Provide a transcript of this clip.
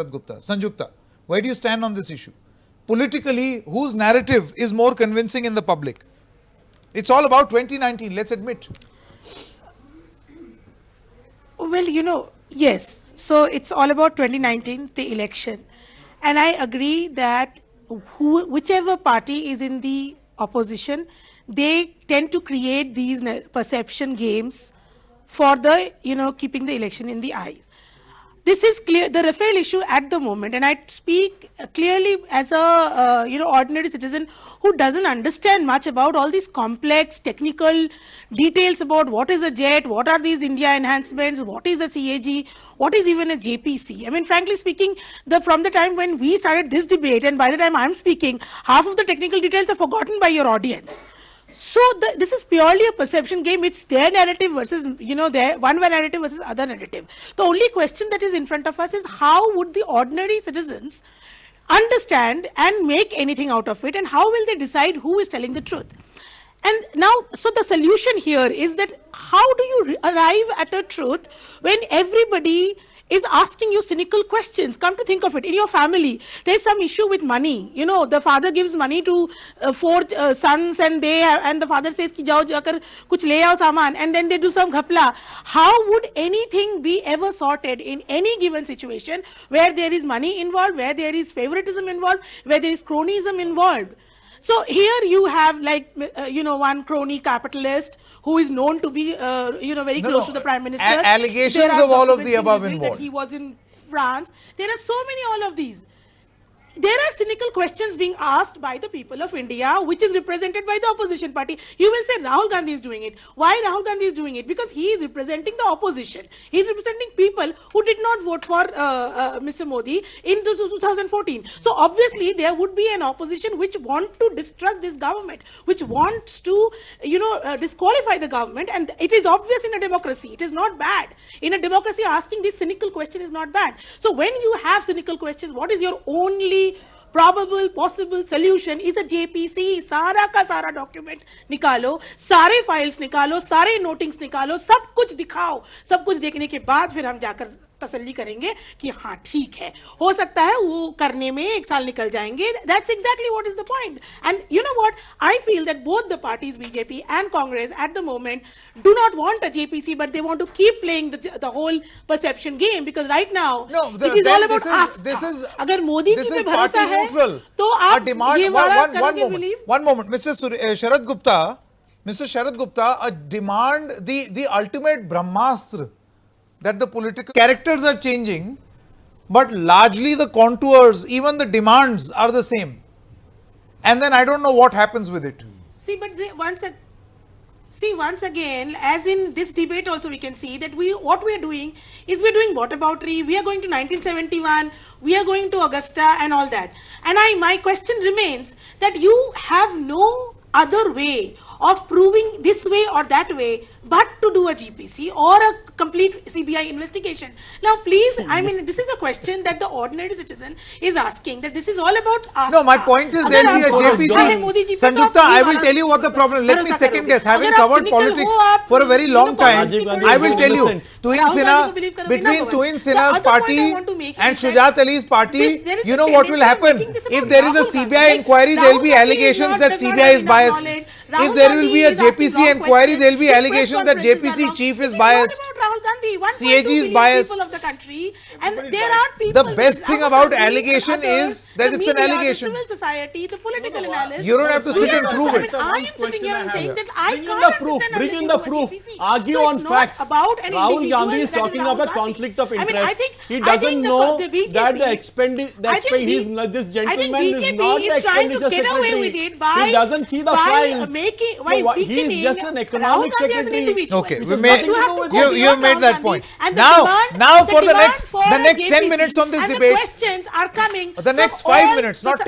Gupta. Sanjukta, where do you stand on this issue? Politically, whose narrative is more convincing in the public? It's all about 2019, let's admit. Well, yes. So it's all about 2019, the election. And I agree that whichever party is in the opposition, they tend to create these perception games for the, keeping the election in the eye. This is clear, the Rafale issue at the moment, and I speak clearly as a ordinary citizen who doesn't understand much about all these complex technical details about what is a jet, what are these India enhancements, what is a CAG, what is even a JPC. I mean, frankly speaking, from the time when we started this debate and by the time I'm speaking, half of the technical details are forgotten by your audience. So this is purely a perception game. It's their narrative versus, their one narrative versus other narrative. The only question that is in front of us is how would the ordinary citizens understand and make anything out of it, and how will they decide who is telling the truth? And now, so the solution here is that how do you arrive at a truth when everybody is asking you cynical questions? Come to think of it, in your family, there's some issue with money. The father gives money to 4 sons, and the father says ki jao jakar kuch le aao saman, and then they do some ghapla. How would anything be ever sorted in any given situation where there is money involved, where there is favoritism involved, where there is cronyism involved? So here you have one crony capitalist who is known to be very close to the Prime Minister. Allegations of all of the above involved. That he was in France. There are so many all of these. There are cynical questions being asked by the people of India, which is represented by the opposition party. You will say Rahul Gandhi is doing it. Why Rahul Gandhi is doing it? Because he is representing the opposition. He is representing people who did not vote for Mr. Modi in 2014. So obviously there would be an opposition which wants to distrust this government, which wants to, disqualify the government. And it is obvious in a democracy. It is not bad. In a democracy, asking this cynical question is not bad. So when you have cynical questions, what is your only probable possible solution? Is a JPC. सारा का सारा document निकालो, सारे files निकालो, सारे notings निकालो, सब कुछ दिखाओ. सब कुछ देखने के बाद फिर हम जाकर तसल्ली करेंगे कि हाँ ठीक है. हो सकता है वो करने में 1 साल निकल जाएंगे. That's exactly what is the point. And you know what? I feel that both the parties, BJP and Congress, at the moment do not want a JPC, but they want to keep playing the whole perception game, because right now it is all about us. अगर मोदी जी पे भरोसा है तो आप ये वाला करोगे? One moment, Mr. Sharad Gupta, a demand, the ultimate brahmastra, that the political characters are changing, but largely the contours, even the demands are the same. And then I don't know what happens with it. See, but once again, as in this debate also, we can see that what we are doing is we're doing whataboutery. We are going to 1971, we are going to Augusta and all that. And my question remains that you have no other way of proving this way or that way but to do a GPC or a complete CBI investigation. Now please, I mean, this is a question that the ordinary citizen is asking, that this is all about us. No, my point is there will be a JPC. Sanjukta, I will tell you what the problem. Let me second guess. Having covered politics for a very long time, I will tell you, between Tuin Sinha's party and Shujat Ali's party, you know what will happen? If there is a CBI inquiry, there will be allegations that CBI is biased. If there will be a JPC inquiry, there will be allegations that JPC chief is biased. CAG is biased. The best thing about allegation is that it's an allegation. You don't have to sit and prove it. I am sitting here and saying that I can't bring in the proof. Argue on facts. Rahul Gandhi is talking of a conflict of interest. He doesn't know that this gentleman is not the expenditure secretary. He doesn't see the files. He is just an economic secretary. Okay, you have made that point. Now for the next 10 minutes on this debate. The questions are coming. The next 5 minutes, not 10.